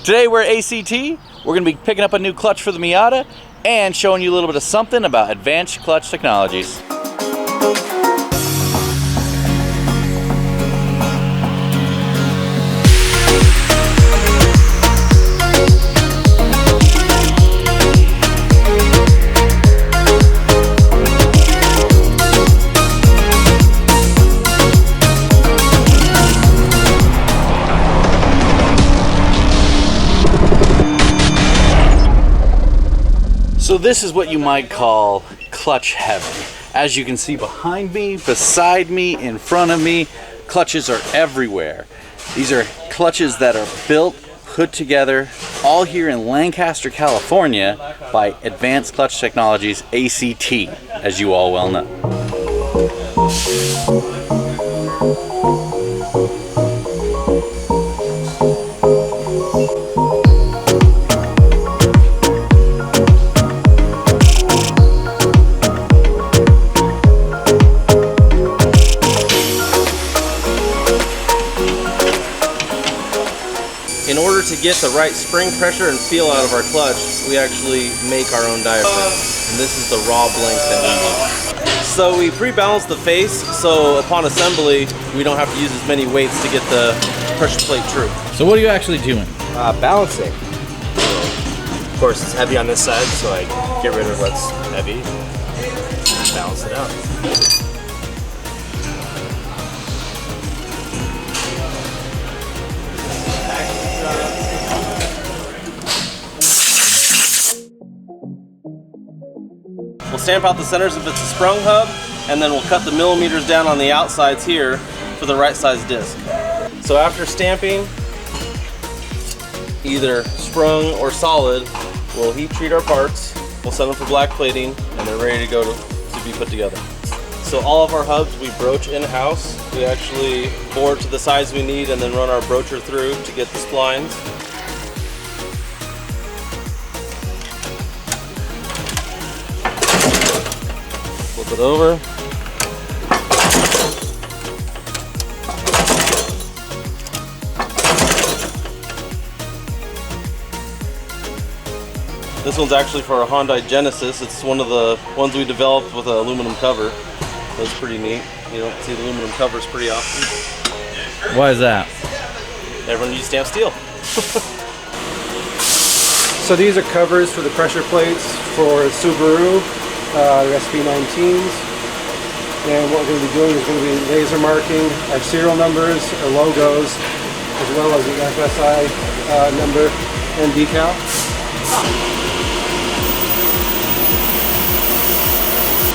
Today we're at ACT. We're going to be picking up a new clutch for the Miata and showing you a little bit of something about advanced clutch technologies. So this is what you might call clutch heaven. As you can see behind me, beside me, in front of me, clutches are everywhere. These are clutches that are built, put together, all here in Lancaster, California by Advanced Clutch Technologies, ACT, as you all well know. In order to get the right spring pressure and feel out of our clutch, we actually make our own diaphragm. And this is the raw blank that we need. So we pre-balance the face, so upon assembly, we don't have to use as many weights to get the pressure plate true. So what are you actually doing? Balancing. Of course, it's heavy on this side, so I get rid of what's heavy, balance it out. We'll stamp out the centers if it's a sprung hub, and then we'll cut the millimeters down on the outsides here for the right size disc. So after stamping, either sprung or solid, we'll heat treat our parts, we'll send them for black plating, and they're ready to go to be put together. So all of our hubs we broach in-house. We actually bore it to the size we need and then run our broacher through to get the splines. Flip it over. This one's actually for a Hyundai Genesis. It's one of the ones we developed with an aluminum cover. That's pretty neat. You don't see the aluminum covers pretty often. Why is that? Everyone uses stamp steel. So these are covers for the pressure plates for Subaru, the SP19s. And what we're going to be doing is going to be laser marking our serial numbers, our logos, as well as the FSI number and decal.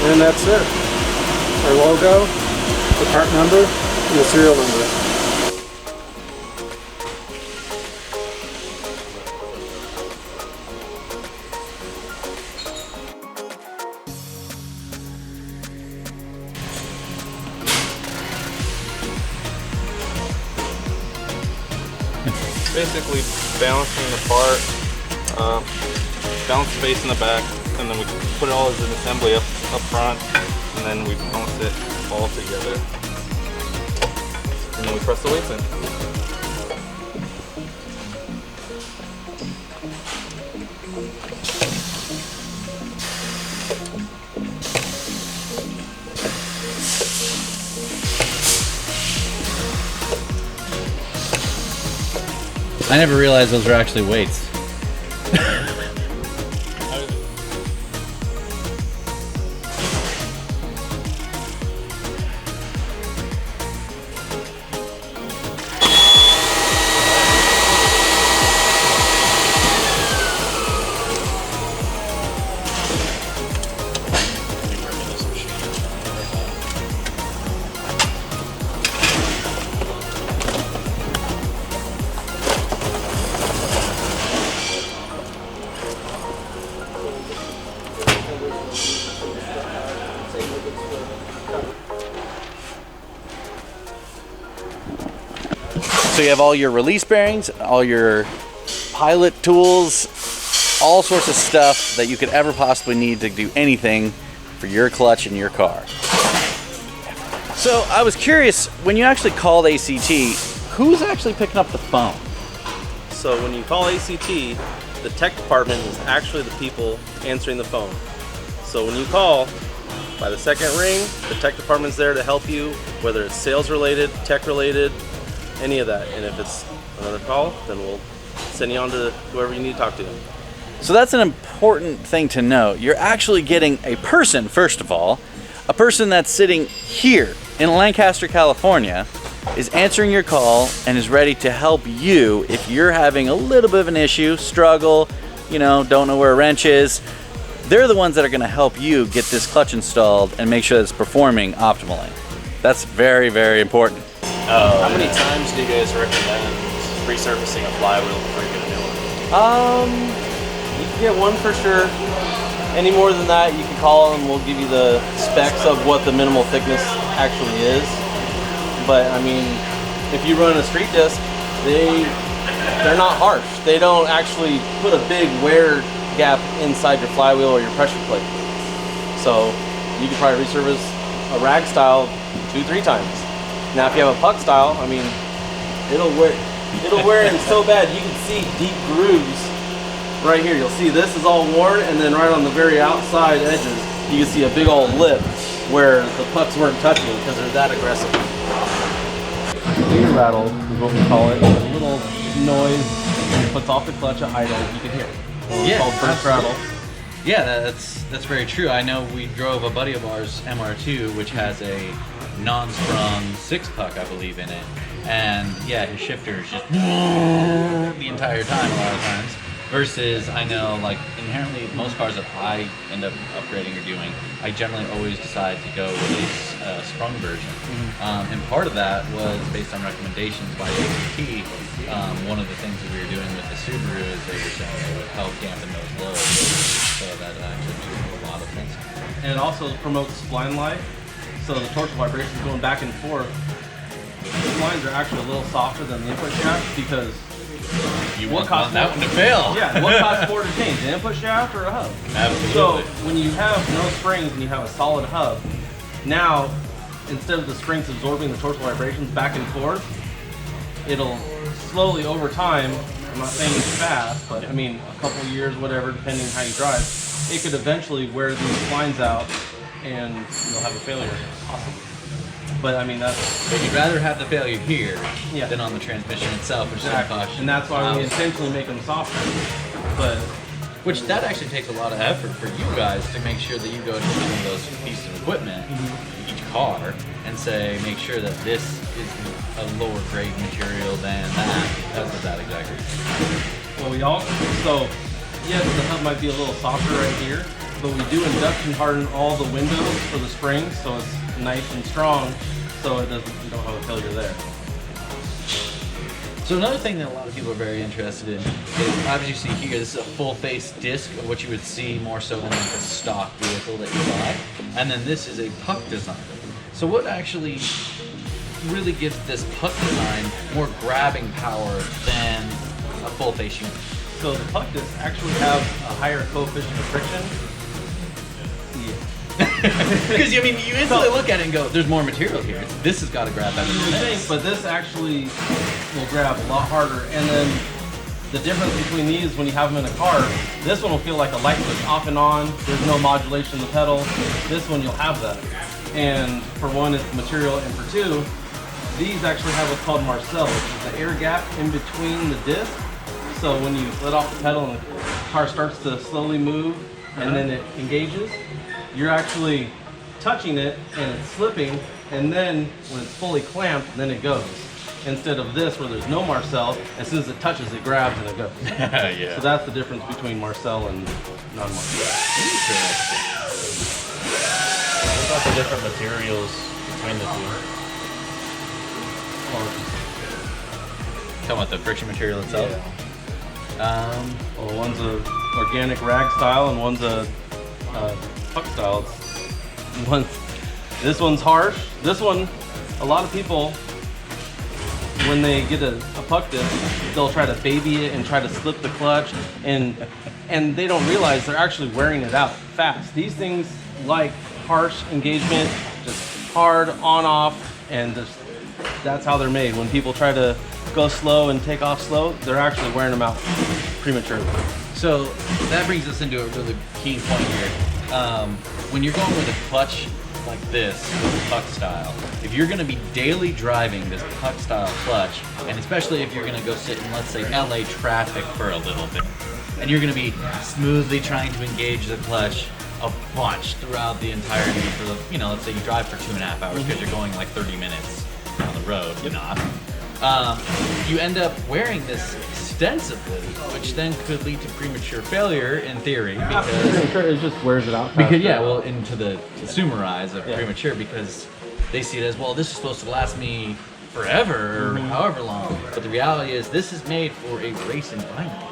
And that's it. Our logo, the part number, and the serial number. Basically balancing the part, balance the face in the back, and then we put it all as an assembly up front, and then we balance it all together, and then we press the weights in. I never realized those were actually weights. So you have all your release bearings, all your pilot tools, all sorts of stuff that you could ever possibly need to do anything for your clutch in your car. So I was curious, when you actually called ACT, who's actually picking up the phone? So when you call ACT, the tech department is actually the people answering the phone. So when you call, by the second ring, the tech department's there to help you, whether it's sales related, tech related, any of that. And if it's another call, then we'll send you on to whoever you need to talk to. So that's an important thing to note. You're actually getting a person, first of all, a person that's sitting here in Lancaster, California, is answering your call and is ready to help you if you're having a little bit of an issue, struggle, you know, don't know where a wrench is. They're the ones that are going to help you get this clutch installed and make sure that it's performing optimally. That's very, very important. How many times do you guys recommend resurfacing a flywheel before you get a new one? You can get one for sure. Any more than that, you can call and we'll give you the specs of what the minimal thickness actually is. But I mean, if you run a street disc, they're not harsh. They don't actually put a big wear gap inside your flywheel or your pressure plate. So you can probably resurface a rag style 2-3 times. Now if you have a puck style, I mean, it'll wear in so bad you can see deep grooves right here. You'll see this is all worn, and then right on the very outside edges you can see a big old lip where the pucks weren't touching because they're that aggressive. Gear rattle is what we call it. It's a little noise when it puts off the clutch at idle, you can hear it. It's called burst rattle. Yeah, that's very true. I know we drove a buddy of ours, MR2, which has a non-sprung 6-puck, I believe, in it. And yeah, his shifter is just the entire time a lot of times. Versus, I know, like, inherently, most cars that I end up upgrading or doing, I generally always decide to go with a sprung version. And part of that was based on recommendations by ACT. One of the things that we were doing with the Subaru is they were saying it would help dampen those loads. So that actually makes a lot of sense. And it also promotes spline life. So the torque vibrations going back and forth. The splines are actually a little softer than the input shaft because You want that one to fail. Yeah, what costs more to change, an input shaft or a hub? Absolutely. So when you have no springs and you have a solid hub, now instead of the springs absorbing the torsional vibrations back and forth, it'll slowly over time, I'm not saying it's fast, but I mean a couple of years, whatever, depending on how you drive, it could eventually wear these splines out and you'll have a failure. Awesome. But I mean, that's... But you'd rather have the failure here Yeah. than on the transmission itself, which Exactly. is caution. And that's why we intentionally make them softer. But Which that actually takes a lot of effort for you guys to make sure that you go to one of those pieces of equipment, each car, and say, make sure that this is a lower grade material than that because of that exact reason. well, we also, so yes, the hub might be a little softer right here, but we do induction harden all the windows for the springs, so it's nice and strong, so it doesn't, you don't have a failure there. So another thing that a lot of people are very interested in is, as you see here, this is a full face disc of what you would see more so than like a stock vehicle that you buy. And then this is a puck design. So what actually really gives this puck design more grabbing power than a full face unit? So the puck discs actually have a higher coefficient of friction. Because I mean, you instantly look at it and go, "There's more material here. This has got to grab better than this." But this actually will grab a lot harder. And then the difference between these, when you have them in a car, this one will feel like a light switch off and on. There's no modulation in the pedal. This one, you'll have that. And for one, it's material, and for two, these actually have what's called Marcel, which is the air gap in between the disc. So when you let off the pedal and the car starts to slowly move, and then it engages, you're actually touching it and it's slipping, and then when it's fully clamped, then it goes. Instead of this where there's no Marcel, as soon as it touches, it grabs and it goes. Yeah. So that's the difference between Marcel and non-Marcel. What about the different materials between the two? Talking about the friction material itself. Well, one's a organic rag style and one's a puck style. This one's harsh. This one, a lot of people, when they get a puck disc, they'll try to baby it and try to slip the clutch, and they don't realize they're actually wearing it out fast. These things like harsh engagement, just hard on off, and that's how they're made. When people try to go slow and take off slow, they're actually wearing them out prematurely. So that brings us into a really key point here. When you're going with a clutch like this, with a puck style, if you're going to be daily driving this puck style clutch, and especially if you're going to go sit in, let's say, LA traffic for a little bit, and you're going to be smoothly trying to engage the clutch a bunch throughout the entirety for the, you know, let's say you drive for 2.5 hours because you're going like 30 minutes on the road, you're not. You end up wearing this extensively, which then could lead to premature failure in theory, because It just wears it out. because yeah, well, into the consumer eyes of premature, because they see it as, well, this is supposed to last me forever or however long. But the reality is, this is made for a race environment.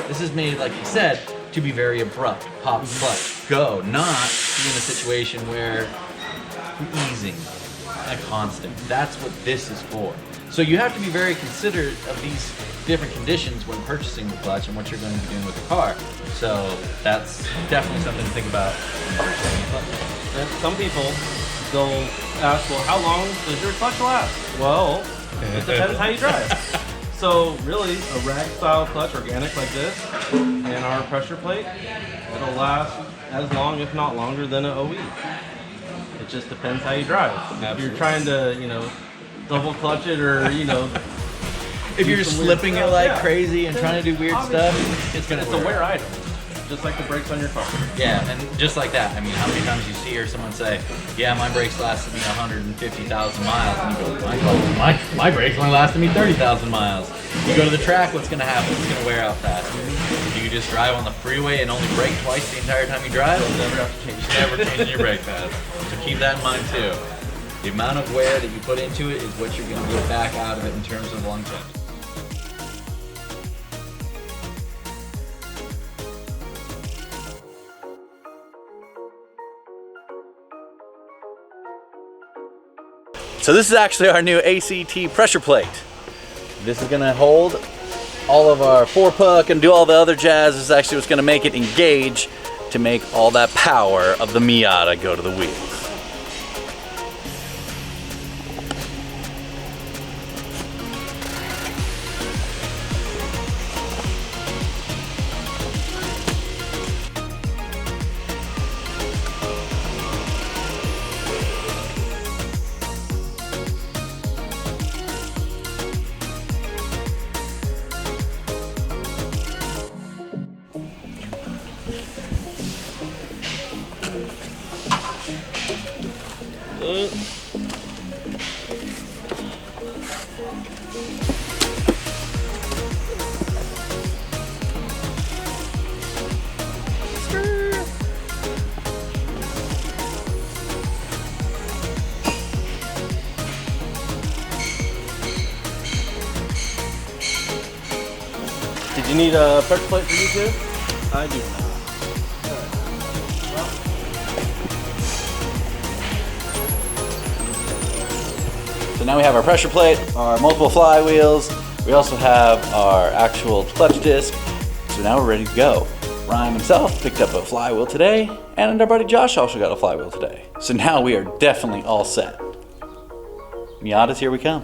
This is made, like you said, to be very abrupt. Pop, clutch, go. Not be in a situation where you're easing, a constant. That's what this is for. So you have to be very considerate of these different conditions when purchasing the clutch and what you're going to be doing with the car. So that's definitely something to think about when purchasing a clutch. And some people, they'll ask, well, how long does your clutch last? Well, it depends how you drive. So really, a rag style clutch, organic like this, and our pressure plate, it'll last as long, if not longer, than an OE. It just depends how you drive. If you're trying to, you know, double clutch it, or, you know, If you're some weird slipping it stuff, like yeah. crazy and trying to do weird stuff, it's gonna it's a wear item, just like the brakes on your car. Yeah, and just like that. I mean, how many times you see or someone say, "Yeah, my brakes lasted me 150,000 miles," and you go, "My brakes only lasted me 30,000 miles." You go to the track, what's gonna happen? It's gonna wear out fast. If you just drive on the freeway and only brake twice the entire time you drive, you'll never have to change. Never changing your brake pads. So keep that in mind too. The amount of wear that you put into it is what you're gonna get back out of it in terms of longevity. So this is actually our new ACT pressure plate. This is gonna hold all of our forepuck and do all the other jazz. This is actually what's gonna make it engage to make all that power of the Miata go to the wheels. Did you need a pressure plate for you too? I do. So now we have our pressure plate, our multiple flywheels. We also have our actual clutch disc. So now we're ready to go. Ryan himself picked up a flywheel today, and our buddy Josh also got a flywheel today. So now we are definitely all set. Miatas, here we come.